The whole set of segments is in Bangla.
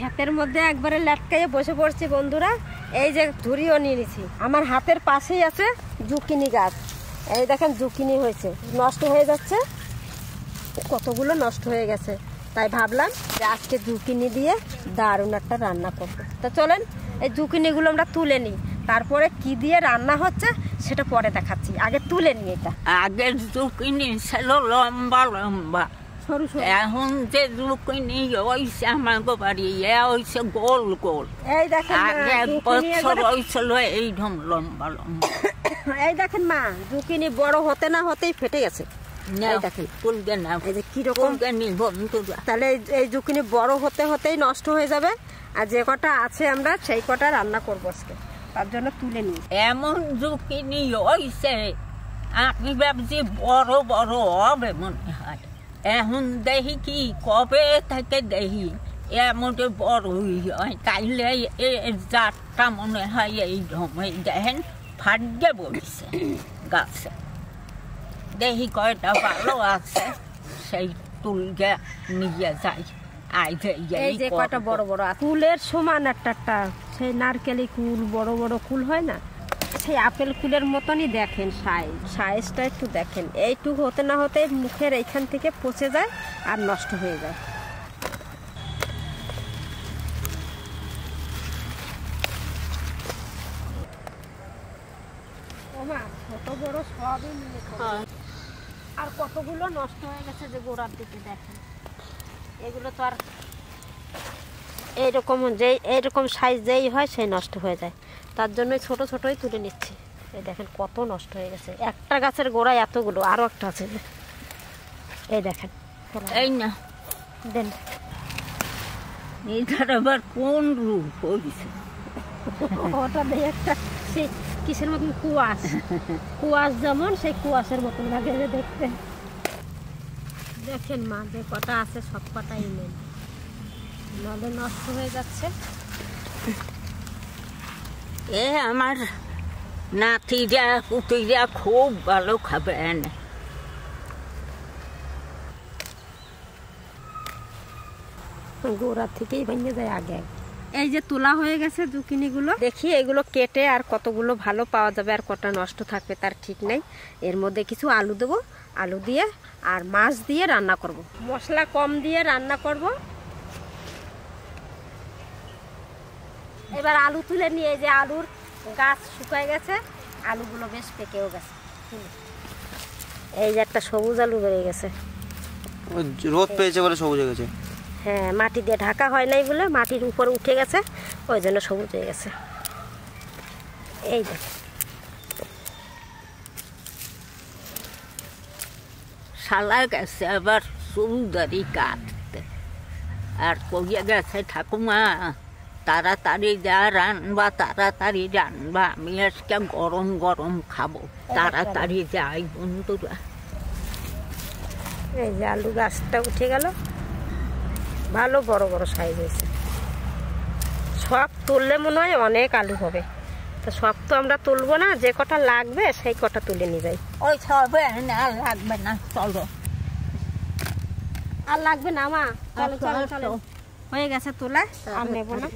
ক্ষেতের মধ্যে একবারে লটকাইয়ে বসে পড়ছি বন্ধুরা। এই যে ঝুড়িও নিয়ে নিছি। আমার হাতের পাশেই আছে জুকিনি গাছ। এই দেখেন জুকিনি হয়েছে, নষ্ট হয়ে যাচ্ছে, কতগুলো নষ্ট হয়ে গেছে। তাই ভাবলাম যে আজকে জুকিনি দিয়ে দারুণ একটা রান্না করবো। তা চলেন এই জুকিনিগুলো আমরা তুলে নিই, তারপরে কি দিয়ে রান্না হচ্ছে সেটা পরে দেখাচ্ছি। আগে তুলে নিই। এটা আগের জুকিনি ছিল লম্বা লম্বা, এখন যে জুকিনি হয়েছে আমাকে বাড়ি হয়েছে গোল গোল। এই দেখেন আগে বছর হয়েছিল এইরকম লম্বা লম্বা। এই দেখেন মা, জুকিনি বড় হতে না হতেই ফেটে গেছে। তাহলে এই জুকিনি বড় হতে হতেই নষ্ট হয়ে যাবে, আর যে কটা আছে আমরা সেই কটা রান্না করবো আজকে, তার জন্য তুলে নিই। এমন জুকিনি হয়েছে আমি ভাবছি বড় বড় হবে মনে হয়। এখন দেখি কি কবে থেকে দেখি এমন বড় হয়। তাইলে জাতটা মনে হয় এইরকম। দেখেন ফাটে বলছে গাছে, দেখি কয়টা ভালো আছে সেই তুলকে নিয়ে যাই। এই যে কয়টা বড় বড় কুলের সমান একটা সেই নারকেলি কুল, বড় বড় কুল হয় না, সেই আপেল কুলের মতনই দেখেন সাইজটা একটু দেখেন। এইটুক হতে না হতে মুখের এইখান থেকে পচে যায় আর নষ্ট হয়ে যায়। ছোট বড় সবই মিলে আর কতগুলো নষ্ট হয়ে গেছে যে গোড়ার দিকে দেখেন। এগুলো তো আর এইরকম সাইজ যেই হয় সেই নষ্ট হয়ে যায়, তার জন্যই ছোট ছোটই তুলে নিচ্ছি। এই দেখেন কত নষ্ট হয়ে গেছে। একটা গাছের গোড়ায় এতগুলো, আরো একটা আছে। এই দেখেন, এই না দেন। এইটার আবার কোন রূপ হয়েছে? ওটা দিয়ে একটা সেই কিসের মতন কুয়াশ যেমন সেই কুয়াশের মতন লাগে দেখতে। দেখেন মা, যে কটা আছে সব কটাই নেন, নাহলে নষ্ট হয়ে যাচ্ছে। এ আমার নাতিরা পুতিরা খুব ভালো খাবে। এনে গোড়া থেকেই ভেঙে যায় আগে। এই যে তোলা হয়ে গেছে জুকিনিগুলো, দেখি এগুলো কেটে আর কতগুলো ভালো পাওয়া যাবে আর কটা নষ্ট থাকবে তার ঠিক নেই। এর মধ্যে কিছু আলু দেবো, আলু দিয়ে আর মাছ দিয়ে রান্না করব। মশলা কম দিয়ে রান্না করব। এবার আলু তুলে নিয়ে, যে আলুর গাছ শুকায় গেছে, আলুগুলো বেশ পেকেও গেছে। এই যে একটা সবুজ আলু বেরিয়ে গেছে, রোদ পেয়েছে বলে সবুজ হয়ে গেছে। হ্যাঁ, মাটি দিয়ে ঢাকা হয় নাই বলে মাটির উপরে উঠে গেছে, ওই জন্য সবুজ হয়ে গেছে। এই দেখ, শালা গেছে আবার চুলদারি কাটতে, আর কইয়া গেছে ঠাকুমা তাড়াতাড়ি যা রান্না তাড়াতাড়ি রান্না, আমি আজকে গরম গরম খাবো, তাড়াতাড়ি যাই বন্ধুরা। এই যে আলু গাছটা উঠে গেল, ভালো বড় বড় সাইজ হয়েছে। সব তুললে মনে হয় অনেক আলু হবে, তো সব তো আমরা তুলবো না, যে কটা লাগবে সেই কটা তুলে নিয়ে যাই। ওই সবে আর লাগবে না, চলো। আর লাগবে না মা, চলো চলো চলো, হয়ে গেছে তোলা, আর নেবো না।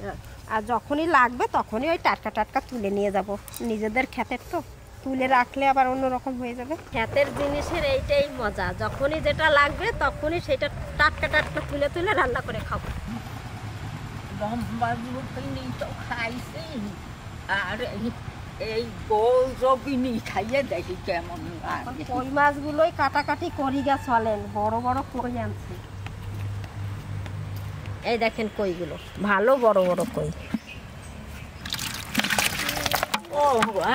আর যখনই লাগবে তখনই ওই টাটকা টাটকা তুলে নিয়ে যাব। নিজেদের ক্ষেতের তো, তুলে রাখলে আবার অন্যরকম হয়ে যাবে। ক্ষেতের জিনিসের এইটাই মজা, যখনই যেটা লাগবে তখনই সেটা টাটকা টাটকা তুলে তুলে রান্না করে খাবো। লম্বা জুকিনি তো খাইছি, আর এই গোল জবিনি খাইয়ে দেখি কেমন লাগে। কই মাছগুলোই কাটাকাটি করি গা চলেন, বড় বড় কই আনছি। এই দেখেন কইগুলো ভালো বড় বড় কই। ও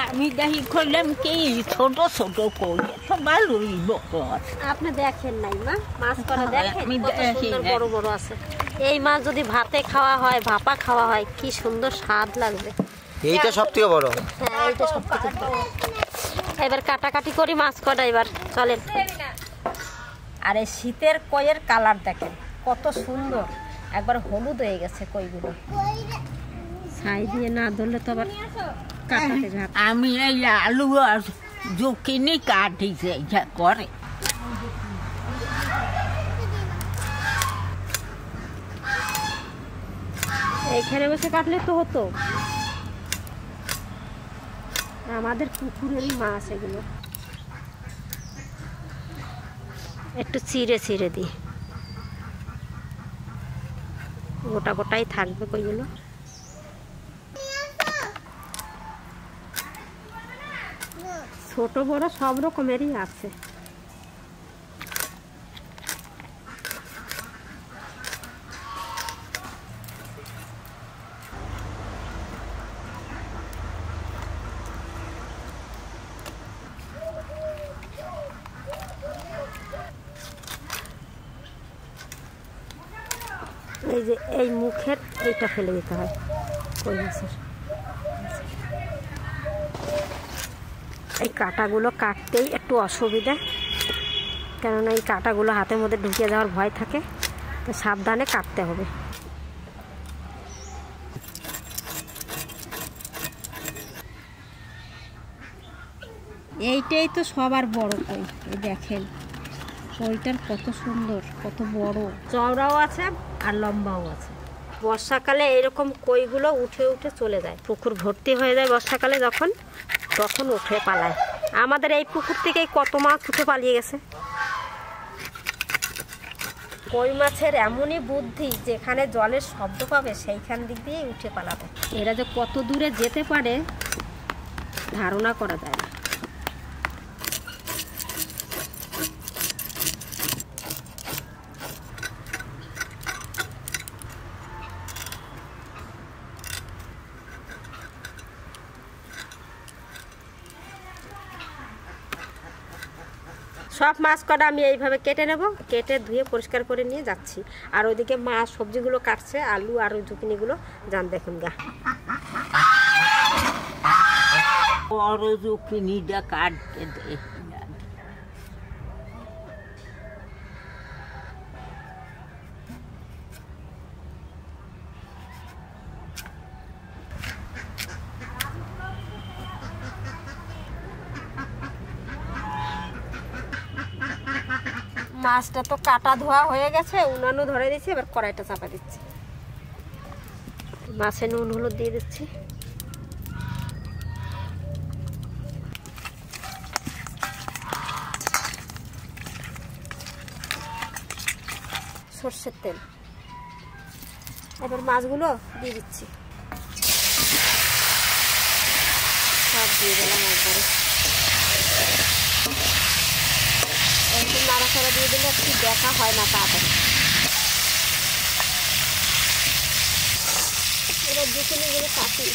আমি দেখি করলাম কি ছোট ছোট কই, তো ভালোই বড় আছে। আপনি দেখেন নাই মা, মাছ করা দেখেন কত সুন্দর বড় বড় আছে। এই মাছ যদি ভাতে খাওয়া হয়, ভাপা খাওয়া হয়, কি সুন্দর স্বাদ লাগবে। এইটা সবথেকে বড়। হ্যাঁ, এইটা সবথেকে বড়। এবার কাটাকাটি করি মাছ কটা, এবার চলেন। আর এই শীতের কইয়ের কালার দেখেন কত সুন্দর, একবার হলুদ হয়ে গেছে কইগুলো। ছাই দিয়ে না ধরলে তো আবার কাটাতে ঘাট। আমি এই আলু আর জুকিনি কাটিছে করে। এইখানে বসে কাটলে তো হতো, আমাদের পুকুরেরই মাছ এগুলো। একটু চিড়ে চিড়ে দিই, গোটা গোটাই থাকবে কইগুলো। ছোট বড় সব রকমেরই আছে। এই যে এই মুখের এইটা ফেলে দিতে হয় কই মাছের। এই কাঁটাগুলো কাটতেই একটু অসুবিধা, কেননা এই কাঁটাগুলো হাতের মধ্যে ঢুকে যাওয়ার ভয় থাকে, তো সাবধানে কাটতে হবে। এইটাই তো সবার বড় কই, এই দেখেন কইটার কত সুন্দর, কত বড়, চওড়াও আছে আর লম্বাও আছে। বর্ষাকালে এরকম কইগুলো উঠে উঠে চলে যায়, পুকুর ভর্তি হয়ে যায় বর্ষাকালে যখন, তখন উঠে পালায়। আমাদের এই পুকুর থেকেই কত মাছ উঠে পালিয়ে গেছে। কই মাছের এমনই বুদ্ধি, যেখানে জলের শব্দ পাবে সেইখান দিক দিয়েই উঠে পালাবে। এরা যে কত দূরে যেতে পারে ধারণা করা যায় না। সব মাছ কটা আমি এইভাবে কেটে নেব, কেটে ধুয়ে পরিষ্কার করে নিয়ে যাচ্ছি। আর ওইদিকে মাছ সবজিগুলো কাটছে, আলু আর ওই জুকিনিগুলো, যান দেখুন গা। বড় জুকিনিটা কাটতে দে। মাছটা তো কাটা ধোয়া হয়ে গেছে, উনানও ধরে দিচ্ছি, এবার কড়াইটা চাপা দিচ্ছি। মাছে নুন হলুদ দিয়ে দিচ্ছি। সর্ষের তেল, এবার মাছগুলো দিয়ে দিচ্ছি, সব দিয়ে দিলাম একবারে। একটু নাড়াচাড়া দিয়ে দিলে একটু দেখা হয় না তাড়াতাড়ি। এবার জুকিনিগুলো কাটি,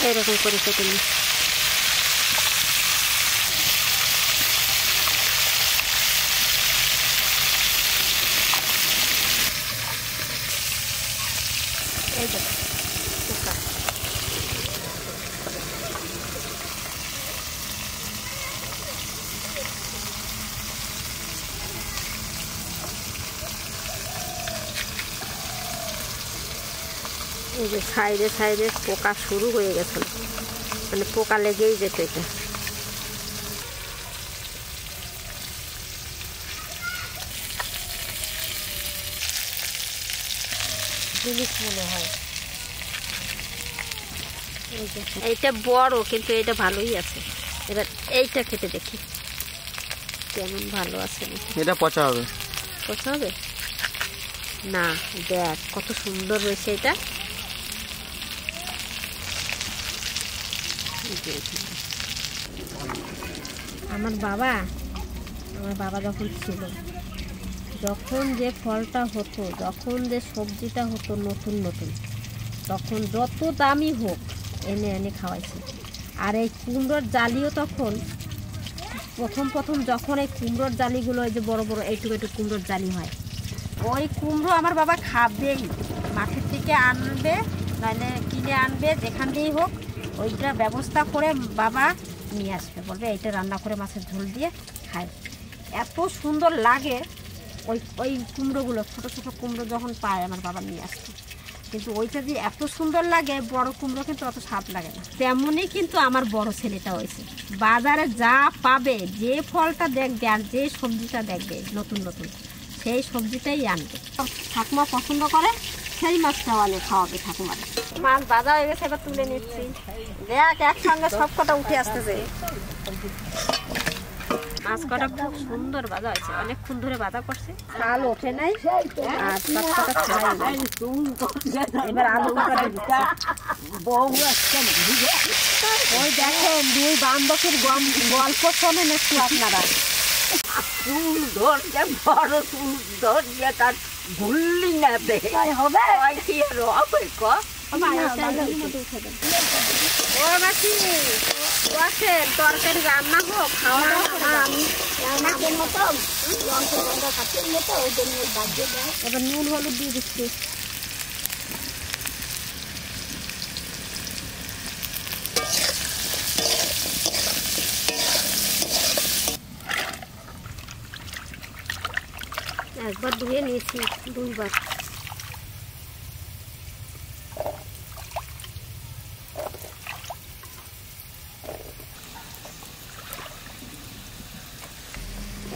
এরকম করে কেটে নিই। এই দেখো এই যে সাইডে সাইডে পোকা শুরু হয়ে গেছে, মানে পোকা লেগেই যেত। এটা জিনিস মনে হয়। এইটা বড় কিন্তু এটা ভালোই আছে। এবার এইটা খেতে দেখি কেমন ভালো আছে। এটা পচা হবে, পচা হবে না, দেখ কত সুন্দর রয়েছে এটা। আমার বাবা যখন ছিল, যখন যে ফলটা হতো, যখন যে সবজিটা হতো নতুন নতুন, তখন যত দামি হোক এনে এনে খাওয়াইছি। আর এই কুমড়োর জালিও তখন প্রথম যখন এই কুমড়োর জালিগুলো, এই যে বড় বড় এইটুকু একটু কুমড়োর জালি হয়, ওই কুমড়ো আমার বাবা খাবেই, মাঠের থেকে আনবে নাহলে কিনে আনবে, যেখান দিয়েই হোক ওইটা ব্যবস্থা করে বাবা নিয়ে আসবে, বলবে এইটা রান্না করে মাছের ঝোল দিয়ে খায়। এত সুন্দর লাগে ওই কুমড়োগুলো, ছোটো ছোটো কুমড়ো যখন পায় আমার বাবা নিয়ে আসতো। কিন্তু ওইটা যে এত সুন্দর লাগে, বড় কুমড়ো কিন্তু অত স্বাদ লাগে না। তেমনই কিন্তু আমার বড় ছেলেটা হয়েছে, বাজারে যা পাবে, যে ফলটা দেখবে আর যে সবজিটা দেখবে নতুন নতুন, সেই সবজিটাই আনবে। ঠাকুমা পছন্দ করে সেই মাছটাও আনে খাওয়াবে ঠাকুমার। মাছ ভাজা হয়ে গেছে, এবার তুলে নিচ্ছি। দেখ একসঙ্গে সব কটা উঠে আসতেছে। মাছ কটা খুব সুন্দর ভাজা হয়েছে, অনেকক্ষণ ধরে ভাজা করছে, চাল ওঠে নাই আর সব কটা ছাড়াই নাই। এবার আলু দিচ্ছে। ওই দেখেন দুই বান্ধবীর গল্প শোনেন একটু আপনারা। চুল ধরছে, বড় চুল ধরছে, তার ভুললি না হবে তরকারি রান্না হোক, খাওয়া এবার নুন হলুদ দিয়ে দিচ্ছি। একবার ধুয়ে নিয়েছি, দুইবার।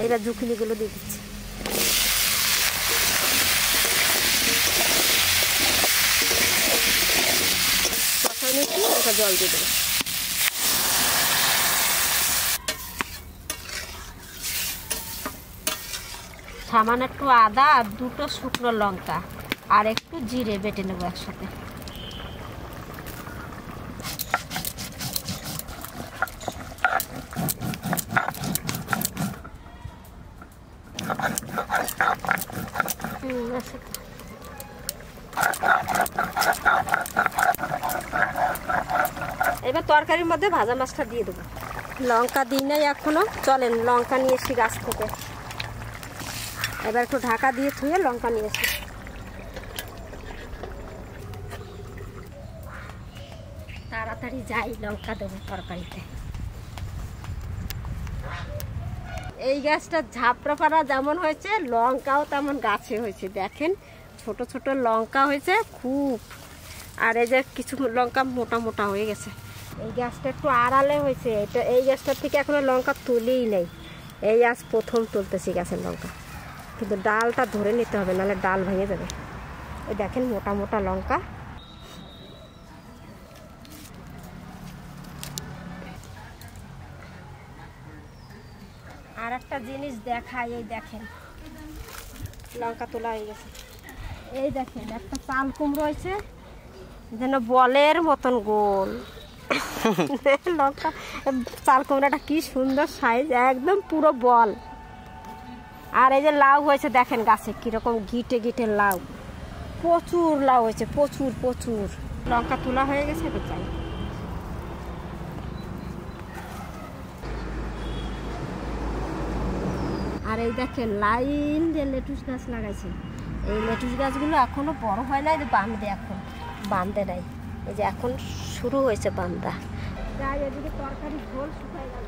এবার জুখিনিগুলো দিয়ে দিচ্ছি। কষাই নিচ্ছি, ওটা জল দিয়ে দেবো। সামান্য একটু আদা আর দুটো শুকনো লঙ্কা আর একটু জিরে বেটে নেবো একসাথে। এবার তরকারির মধ্যে ভাজা মাছটা দিয়ে দেবো। লঙ্কা দিই নাই এখনো, চলেন লঙ্কা নিয়ে এসি গাছ থেকে। এবার একটু ঢাকা দিয়ে ধুয়ে লঙ্কা নিয়ে এসি। তাড়াতাড়ি যাই, লঙ্কা দেবো তরকারিতে। এই গাছটা ঝাপড়া পাড়া যেমন হয়েছে, লঙ্কাও তেমন গাছে হয়েছে। দেখেন ছোট ছোট লঙ্কা হয়েছে খুব, আর এই যে কিছু লঙ্কা মোটা মোটা হয়ে গেছে। এই গাছটা একটু আড়ালে হয়েছে, এটা এই গাছটার থেকে এখনো লঙ্কা তুলেই নেই। এই আজ প্রথম তুলতেছি গাছের লঙ্কা, কিন্তু ডালটা ধরে নিতে হবে, নাহলে ডাল ভেঙে যাবে। এই দেখেন মোটা মোটা লঙ্কা। আর একটা জিনিস দেখাই, এই দেখেন লঙ্কা তোলা হয়ে গেছে। এই দেখেন একটা চাল কুমড়ো হয়েছে, যেন বলের মতন গোল লঙ্কা। চাল কুমড়াটা কি সুন্দর সাইজ, একদম পুরো বল। আর এই যে লাউ হয়েছে, দেখেন গাছে কিরকম গিটে গিটে লাউ, প্রচুর লাউ হয়েছে, প্রচুর প্রচুর। লঙ্কা তোলা হয়ে গেছে, এবার চাই। আর এই দেখেন লাইন যে লেটুস গাছ লাগাইছে, এই লেটুস গাছগুলো এখনো বড় হয় নাই, বাঁধে এখন বাঁধে নাই। এই যে এখন শুরু হয়েছে বাঁধা। যাই এদিকে তরকারি ঝোল শুকাই গেল,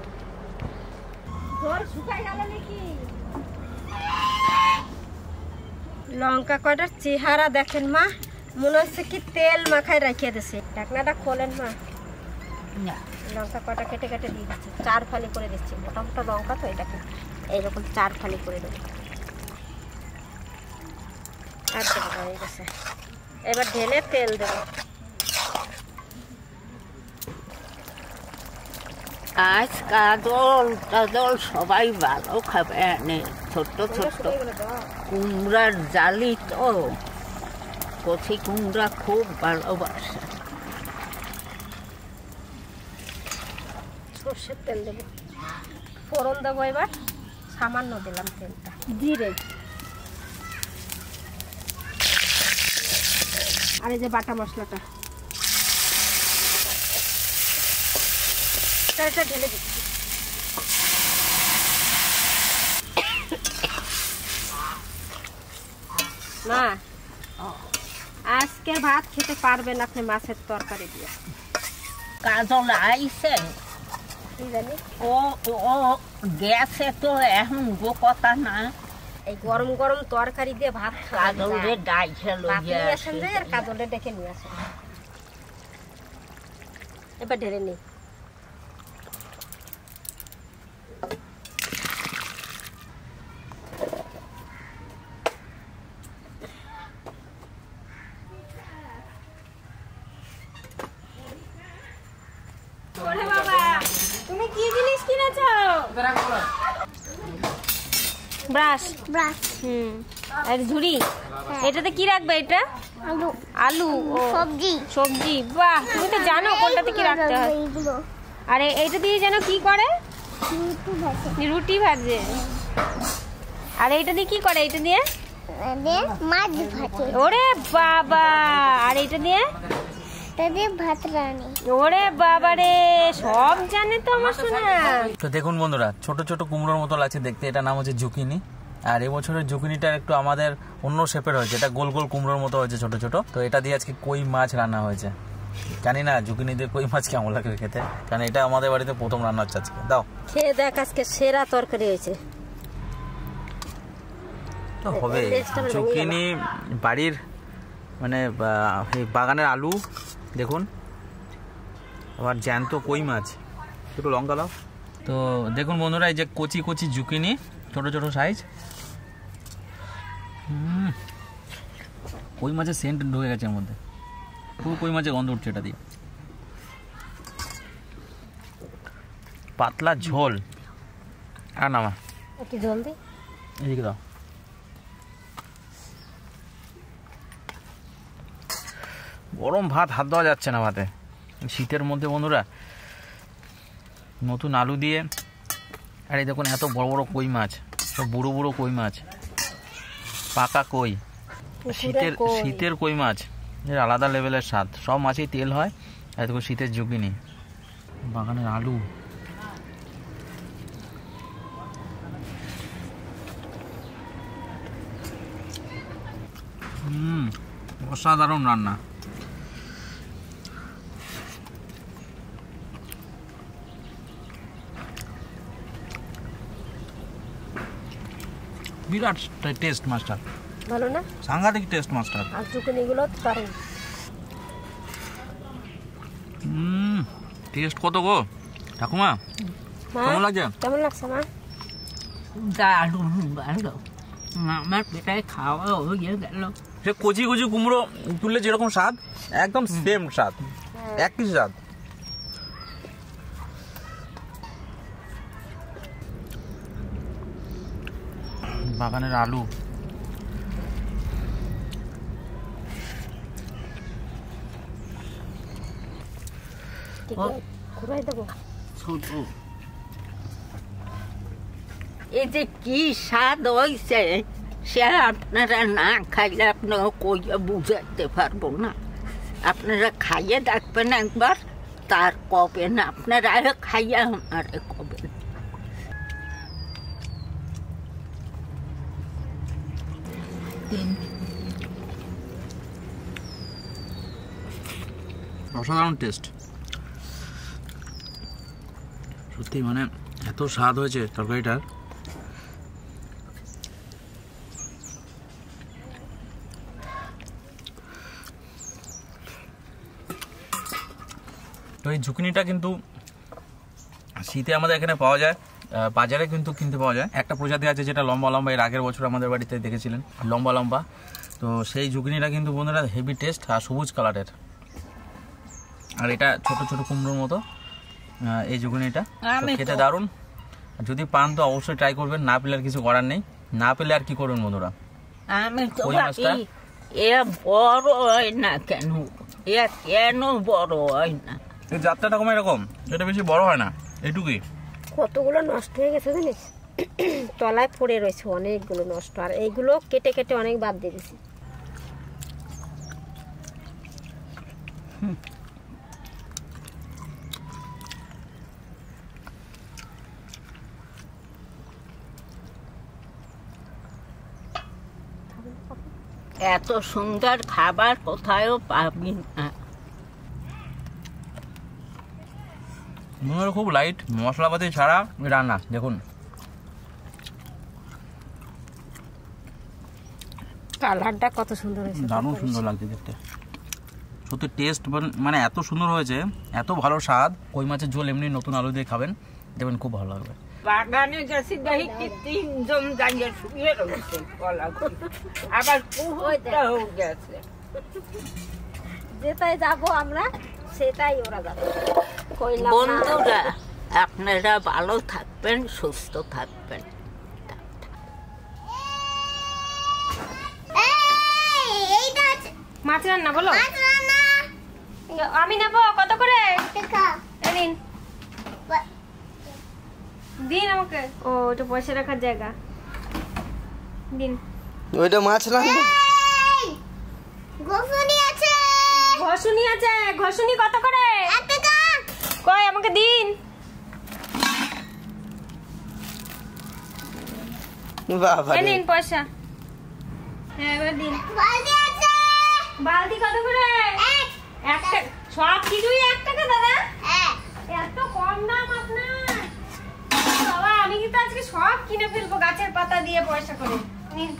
ঝোল শুকাই গেল নাকি। লঙ্কা কয়টার চেহারা দেখেন মা, মনে হচ্ছে কি তেল মাখায় রাখিয়ে দিছে। ঢাকনাটা খোলেন মা। লঙ্কা কয়টা কেটে কেটে দিয়ে দিচ্ছি, 4 ফালি করে দিচ্ছি। মোটা মোটা লঙ্কা তো, এটাকে এইরকম 4 ফালি করে দেবো। আর দেবো হয়ে গেছে, এবার ঢেলে তেল দেবো। আজ কাজল টাজল সবাই ভালো খাবে, এনে ছোট্ট ছোট্ট কুমড়ার জালি তো, কচি কুমড়া খুব ভালোবাসে। সর্ষের তেল দেবো, ফোড়ন দেবো। এবার সামান্য দিলাম তেলটা, জিরে আর এই যে বাটা মশলাটা, এটা ঢেলে দিচ্ছি। মা আজকের ভাত খেতে পারবেন আপনি মাছের তরকারি দিয়ে। কাজল আইছে, কি জানি ও ও গেছে তো এখন গো কথা না। এই গরম গরম তরকারি দিয়ে ভাত খাওয়া যায়। কাজলের ডাই খেলো, নিয়ে আসেন যে, আর কাজলের ডেকে নিয়ে আসেন। এবার ঢেলে নিই। ব্রাশ আর ঝুড়ি। এটাতে কি রাখবে? এটা আলু সবজি। বাহ, তুমি তো জানো কোনটাতে কি রাখতে হয়। আর এইটা দিয়ে যেন কি করে? রুটি ভাজে। আর এইটা দিয়ে কি করে? এটা দিয়ে মাছ ভাজে। ওরে বাবা! আর এইটা দিয়ে ভাত রানি। ওরে বাবা রে, সব জানে তো আমার শোনা। তো দেখুন বন্ধুরা, ছোট ছোট কুমড়োর মতো লাগছে দেখতে। এটা নাম হচ্ছে জুকিনি। আর এবছরের জুকিনিটা একটু আমাদের অন্য শেপের হয়েছে। এটা গোল গোল কুমড়োর মতো হয়েছে, ছোট ছোট। তো এটা দিয়ে আজকে কই মাছ রান্না হয়েছে। জানি না জুকিনি দিয়ে কই মাছ কেমন লাগে খেতে, কারণ এটা আমাদের বাড়িতে প্রথম রান্না হচ্ছে আজকে। দাও খেয়ে দেখ, আজকে সেরা তরকারি হয়েছে। তো হবে জুকিনি বাড়ির, মানে বাগানের আলু দেখুন, আবার জ্যান্ত কই মাছ। একটু লঙ্কা দাও। তো দেখুন বন্ধুরা, এই যে কচি কচি জুকিনি, ছোট ছোট সাইজ। কই মাছের সেন্ট ঢুকে গেছে এর মধ্যে, পুরো কই মাছের গন্ধ উঠছে এটা দিয়ে। পাতলা ঝোল। আর নামা একটু জল দে, এদিকে দাও। গরম ভাত হাত দেওয়া যাচ্ছে না ভাতে শীতের মধ্যে বন্ধুরা। নতুন আলু দিয়ে, আর এই দেখুন এত বড় বড় কই মাছ, সব বুড়ো বুড়ো কই মাছ, পাকা কই, শীতের কই মাছ, এর আলাদা লেভেলের স্বাদ। সব মাছেই তেল হয়, আর দেখুন শীতের জুকিনি, বাগানের আলু। অসাধারণ রান্না। বিরাট টেস্ট মাস্টার, ভালো না? সাংঘাতিক টেস্ট মাস্টার। আর জুকিনিগুলো দারুণ টেস্ট কত গো ঠাকুমা, কেমন লাগছে? কেমন লাগছে মা? দারুণ ভালো, আমার পেটায় খাওয়া হয়ে গেল। সে কচি কচি কুমড়ো তুললে যেরকম স্বাদ, একদম সেম স্বাদ, একই স্বাদ। বাগানের আলু, ঘুরাই দেবো। ছোট এই যে কি স্বাদ হয়েছে, সে আপনারা না খাইলে আপনারা কইয়া বুঝাইতে পারবো না। আপনারা খাইয়ে দেখবেন একবার, তার কবেন আপনারা খাইয়া আমারে কবেন। অসাধারণ টেস্ট সত্যি, মানে এত স্বাদ হয়েছে তরকারিটার। তো এই ঝুঁকিনিটা কিন্তু শীতে আমাদের এখানে পাওয়া যায়, বাজারে কিন্তু কিনতে পাওয়া যায়। একটা প্রজাতি আছে যেটা লম্বা লম্বা, এর আগের বছর আমাদের বাড়িতে দেখেছিলেন, লম্বা লম্বা। তো সেই ঝুঁকিনিটা কিন্তু বন্ধুরা হেভি টেস্ট আর সবুজ কালারের। আর এটা ছোট ছোট কুমড়োর মতো এই ঝুঁকিনিটা, খেতে দারুণ। যদি পান তো অবশ্যই ট্রাই করবেন, না পেলে আর কিছু করার নেই। না পেলে আর কি করবেন বন্ধুরা, আমি তো এ বড় হয় না কেন, এ কেন বড় হয় না? এই যাত্রাটা কম এরকম, এটা বেশি বড় হয় না, এইটুকুই। কতগুলো নষ্ট হয়ে গেছে জানিস, তলায় পড়ে রয়েছে অনেকগুলো নষ্ট। আর এইগুলো কেটে কেটে অনেক বাদ দিয়ে দিছি। এত সুন্দর খাবার কোথায়ও পাবি না। খুব লাইট মশলাপাতি ছাড়া রান্না। দেখুন কালারটা কত সুন্দর হয়েছে, দারুণ সুন্দর লাগছে দেখতে। সত্যি টেস্ট মানে এত সুন্দর হয়েছে, এত ভালো স্বাদ। কই মাছের ঝোল এমনি নতুন আলু দিয়ে খাবেন, দেখবেন খুব ভালো লাগবে। বাগানে গেছি দেখি কি তিনজন দাঁড়িয়ে শুয়ে রয়েছে কলা গাছ, আবার কুহুটা হয়ে গেছে। যেটাই যাবো আমরা সেটাই ওরা যাবে। বন্ধুরা আপনারা ভালো থাকবেন, সুস্থ থাকবেন। এইটা আছে মাছ রান্না বলো, মাছ রান্না আমি নেবো কত করে? টাকা এই নিন, দিন আমাকে। ও এটা পয়সা রাখার জায়গা, দিন। ওইটা মাছ রান্না। গোফুনি আছে ঘষুনি আছে, ঘষুনি কত করে? 1 টাকা কই আমাকে দিন। বাবা এই নিন পয়সা। হ্যাঁ এবার দিন। বালতি আছে বালতি কত করে? 1 টাকা। সব কিছুই 1 টাকা দাদা? এত কম দাম আপনার? বাবা আমি কিন্তু আজকে সব কিনে ফেলবো গাছের পাতা দিয়ে পয়সা করে। নিন।